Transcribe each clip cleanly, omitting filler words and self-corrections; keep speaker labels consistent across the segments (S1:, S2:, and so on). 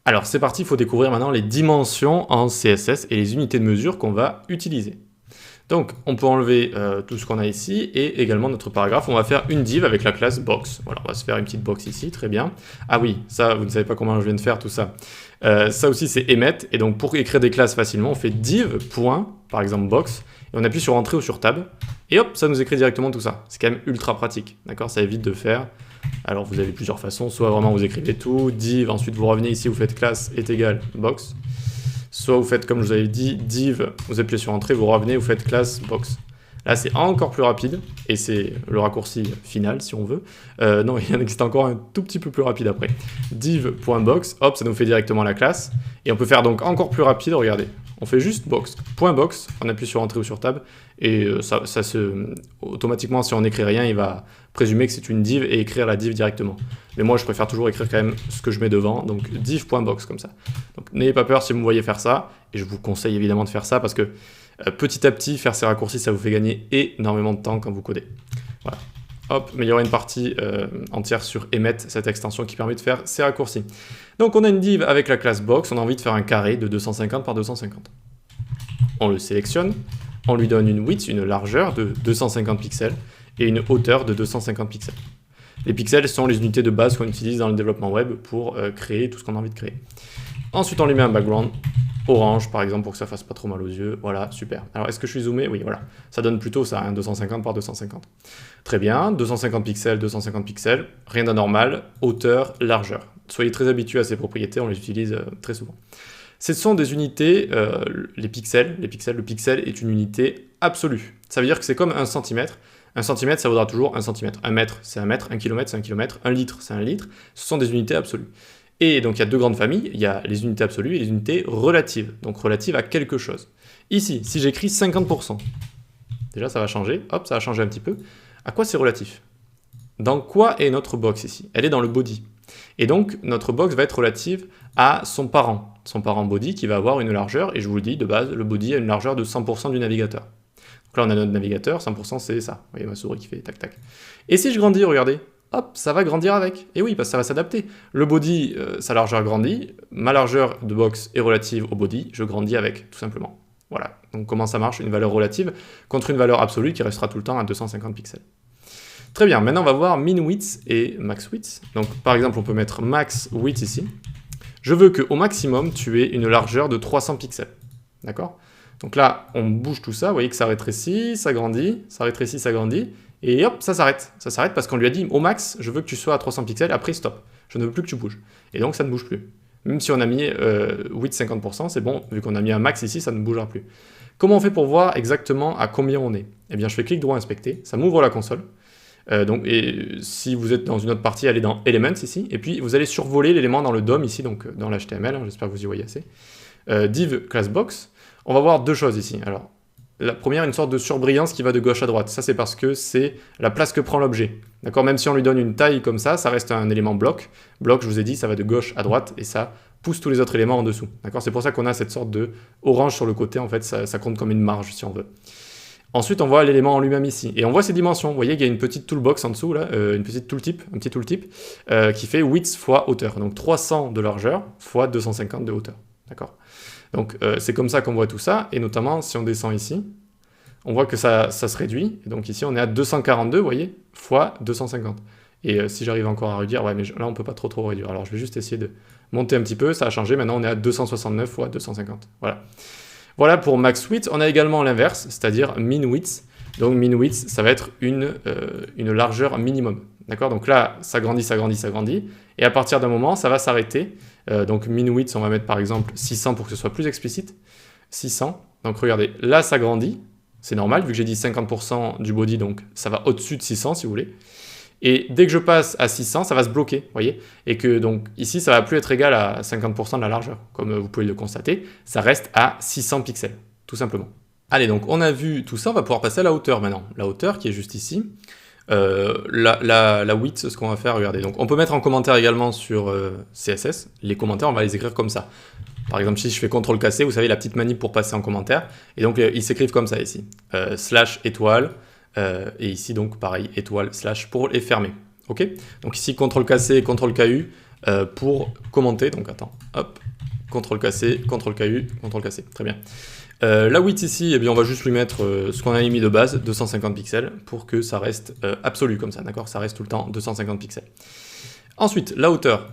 S1: Alors c'est parti, il faut découvrir maintenant les dimensions en CSS et les unités de mesure qu'on va utiliser. Donc on peut enlever tout ce qu'on a ici et également notre paragraphe. On va faire une div avec la classe box. Voilà, on va se faire une petite box ici, très bien. Ah oui, ça vous ne savez pas comment je viens de faire tout ça. Ça aussi c'est emmet, et donc pour écrire des classes facilement, on fait div, point, par exemple box, et on appuie sur entrée ou sur tab, et hop, ça nous écrit directement tout ça. C'est quand même ultra pratique, d'accord? Ça évite de faire. Alors vous avez plusieurs façons, soit vraiment vous écrivez tout, div, ensuite vous revenez ici, vous faites classe est égal box, soit vous faites comme je vous avais dit, div, vous appuyez sur entrée, vous revenez, vous faites classe box. Là c'est encore plus rapide, et c'est le raccourci final si on veut. Non, il y en existe encore un tout petit peu plus rapide après. Div.box, hop, ça nous fait directement la classe, et on peut faire donc encore plus rapide, regardez. On fait juste box, .box, on appuie sur entrée ou sur tab, et automatiquement, si on n'écrit rien, il va présumer que c'est une div et écrire la div directement. Mais moi, je préfère toujours écrire quand même ce que je mets devant, donc div.box comme ça. Donc n'ayez pas peur si vous me voyez faire ça, et je vous conseille évidemment de faire ça parce que petit à petit, faire ces raccourcis, ça vous fait gagner énormément de temps quand vous codez. Voilà. Hop, mais il y aura une partie entière sur emmet, cette extension qui permet de faire ces raccourcis. Donc on a une div avec la classe box, on a envie de faire un carré de 250 par 250. On le sélectionne, on lui donne une width, une largeur de 250 pixels et une hauteur de 250 pixels. Les pixels sont les unités de base qu'on utilise dans le développement web pour créer tout ce qu'on a envie de créer. Ensuite on lui met un background orange par exemple pour que ça fasse pas trop mal aux yeux. Voilà, super. Alors est-ce que je suis zoomé? Oui, voilà. Ça donne plutôt ça, hein, 250 par 250. Très bien, 250 pixels, rien d'anormal, hauteur, largeur. Soyez très habitués à ces propriétés, on les utilise très souvent. Ce sont des unités, le pixel est une unité absolue. Ça veut dire que c'est comme un centimètre. Un centimètre, ça vaudra toujours un centimètre. Un mètre, c'est un mètre. Un kilomètre, c'est un kilomètre. Un litre, c'est un litre. Ce sont des unités absolues. Et donc, il y a deux grandes familles. Il y a les unités absolues et les unités relatives. Donc, relatives à quelque chose. Ici, si j'écris 50%, déjà, ça va changer. Hop, ça va changer un petit peu. À quoi c'est relatif? Dans quoi est notre box ici? Elle est dans le body. Et donc, notre box va être relative à son parent body qui va avoir une largeur, et je vous le dis, de base, le body a une largeur de 100% du navigateur. Donc là, on a notre navigateur, 100% c'est ça. Vous voyez ma souris qui fait tac tac. Et si je grandis, regardez, hop, ça va grandir avec. Et oui, parce que ça va s'adapter. Le body, sa largeur grandit, ma largeur de box est relative au body, je grandis avec, tout simplement. Voilà, donc comment ça marche? Une valeur relative contre une valeur absolue qui restera tout le temps à 250 pixels. Très bien, maintenant on va voir min width et max width. Donc par exemple, on peut mettre max width ici. Je veux qu'au maximum, tu aies une largeur de 300 pixels. D'accord? Donc là, on bouge tout ça, vous voyez que ça rétrécit, ça grandit, ça rétrécit, ça grandit, et hop, ça s'arrête. Ça s'arrête parce qu'on lui a dit, au max, je veux que tu sois à 300 pixels, après stop. Je ne veux plus que tu bouges. Et donc ça ne bouge plus. Même si on a mis width 50%, c'est bon, vu qu'on a mis un max ici, ça ne bougera plus. Comment on fait pour voir exactement à combien on est? Eh bien, je fais clic droit inspecter, ça m'ouvre la console. Et si vous êtes dans une autre partie, allez dans Elements ici, et puis vous allez survoler l'élément dans le DOM ici, donc dans l'HTML, hein, j'espère que vous y voyez assez. Div class box, on va voir deux choses ici. Alors, la première, une sorte de surbrillance qui va de gauche à droite. Ça, c'est parce que c'est la place que prend l'objet. D'accord? Même si on lui donne une taille comme ça reste un élément bloc. Bloc, je vous ai dit, ça va de gauche à droite, et ça pousse tous les autres éléments en dessous. D'accord? C'est pour ça qu'on a cette sorte de orange sur le côté, en fait, ça compte comme une marge, si on veut. Ensuite, on voit l'élément en lui-même ici. Et on voit ses dimensions. Vous voyez qu'il y a une petite toolbox en dessous, là, une petite tooltip, un petit tooltip, qui fait width fois hauteur. Donc 300 de largeur fois 250 de hauteur. D'accord? Donc c'est comme ça qu'on voit tout ça. Et notamment, si on descend ici, on voit que ça se réduit. Et donc ici, on est à 242, vous voyez, fois 250. Et si j'arrive encore à réduire, ouais, mais là, on peut pas trop réduire. Alors je vais juste essayer de monter un petit peu. Ça a changé. Maintenant, on est à 269 fois 250. Voilà. Voilà pour max width. On a également l'inverse, c'est-à-dire min width. Donc min width, ça va être une largeur minimum. D'accord? Donc là, ça grandit, ça grandit, ça grandit. Et à partir d'un moment, ça va s'arrêter. Donc min width, on va mettre par exemple 600 pour que ce soit plus explicite. 600. Donc regardez, là, ça grandit. C'est normal, vu que j'ai dit 50% du body, donc ça va au-dessus de 600 si vous voulez. Et dès que je passe à 600, ça va se bloquer, vous voyez? Et que donc ici, ça va plus être égal à 50% de la largeur, comme vous pouvez le constater. Ça reste à 600 pixels, tout simplement. Allez, donc on a vu tout ça, on va pouvoir passer à la hauteur maintenant. La hauteur qui est juste ici. La width, ce qu'on va faire, regardez. Donc on peut mettre en commentaire également sur CSS. Les commentaires, on va les écrire comme ça. Par exemple, si je fais CTRL-C, vous savez, la petite manip pour passer en commentaire. Et donc ils s'écrivent comme ça ici. Slash étoile. Et ici donc pareil étoile slash pour les fermer. Ok, donc ici CTRL-KC, CTRL-KU, pour commenter. Donc attends, hop, CTRL-C, CTRL-KU, CTRL-KC, très bien. La width ici, eh bien, on va juste lui mettre ce qu'on a mis de base, 250 pixels, pour que ça reste absolu comme ça, d'accord? Ça reste tout le temps 250 pixels. Ensuite, la hauteur.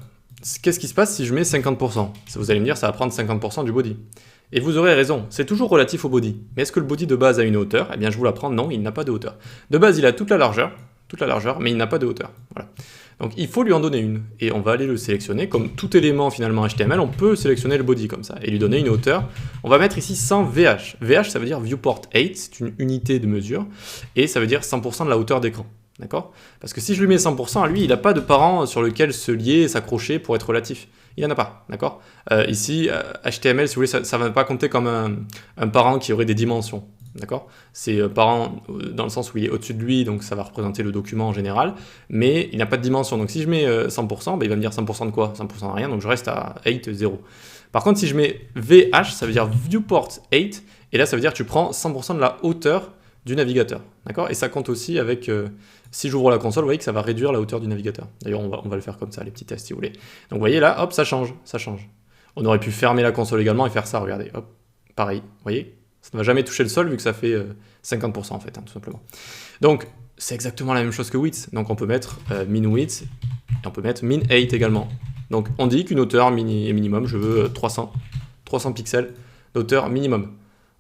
S1: Qu'est-ce qui se passe si je mets 50%? Vous allez me dire, ça va prendre 50% du body. Et vous aurez raison, c'est toujours relatif au body. Mais est-ce que le body de base a une hauteur? Eh bien, je vous l'apprends, non, il n'a pas de hauteur. De base, il a toute la largeur, mais il n'a pas de hauteur. Voilà. Donc, il faut lui en donner une. Et on va aller le sélectionner. Comme tout élément, finalement, HTML, on peut sélectionner le body comme ça et lui donner une hauteur. On va mettre ici 100 VH. VH, ça veut dire Viewport 8, c'est une unité de mesure. Et ça veut dire 100% de la hauteur d'écran. D'accord? Parce que si je lui mets 100%, lui, il n'a pas de parent sur lequel se lier, s'accrocher pour être relatif. Il n'y en a pas, d'accord? Ici, HTML, si vous voulez, ça ne va pas compter comme un parent qui aurait des dimensions, d'accord? C'est parent dans le sens où il est au-dessus de lui, donc ça va représenter le document en général, mais il n'a pas de dimension. Donc si je mets 100%, bah, il va me dire 100% de quoi? 100% de rien, donc je reste à 8, 0. Par contre, si je mets VH, ça veut dire Viewport 8, et là, ça veut dire que tu prends 100% de la hauteur du navigateur, d'accord? Et ça compte aussi avec... si j'ouvre la console, vous voyez que ça va réduire la hauteur du navigateur. D'ailleurs, on va le faire comme ça, les petits tests si vous voulez. Donc vous voyez là, hop, ça change, ça change. On aurait pu fermer la console également et faire ça, regardez, hop, pareil, vous voyez? Ça ne va jamais toucher le sol vu que ça fait 50% en fait, hein, tout simplement. Donc, c'est exactement la même chose que width. Donc on peut mettre min width et on peut mettre min 8 également. Donc on dit qu'une hauteur minimum, je veux 300 pixels d'hauteur minimum.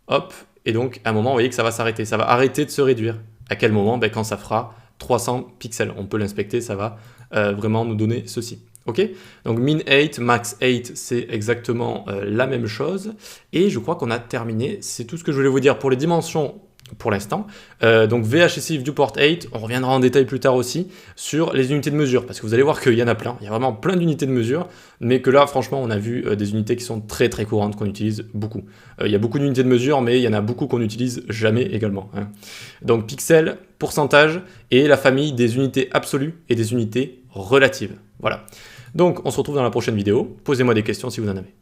S1: Hop, et donc à un moment, vous voyez que ça va s'arrêter, ça va arrêter de se réduire. À quel moment? Ben, quand ça fera 300 pixels. On peut l'inspecter, ça va vraiment nous donner ceci. Ok? Donc min 8, max 8, c'est exactement la même chose. Et je crois qu'on a terminé. C'est tout ce que je voulais vous dire pour les dimensions pour l'instant. Donc VHSI Viewport 8, on reviendra en détail plus tard aussi sur les unités de mesure, parce que vous allez voir qu'il y en a plein, il y a vraiment plein d'unités de mesure, mais que là franchement on a vu des unités qui sont très très courantes, qu'on utilise beaucoup. Il y a beaucoup d'unités de mesure, mais il y en a beaucoup qu'on n'utilise jamais également, hein. Donc pixels, pourcentage, et la famille des unités absolues et des unités relatives. Voilà. Donc on se retrouve dans la prochaine vidéo, posez-moi des questions si vous en avez.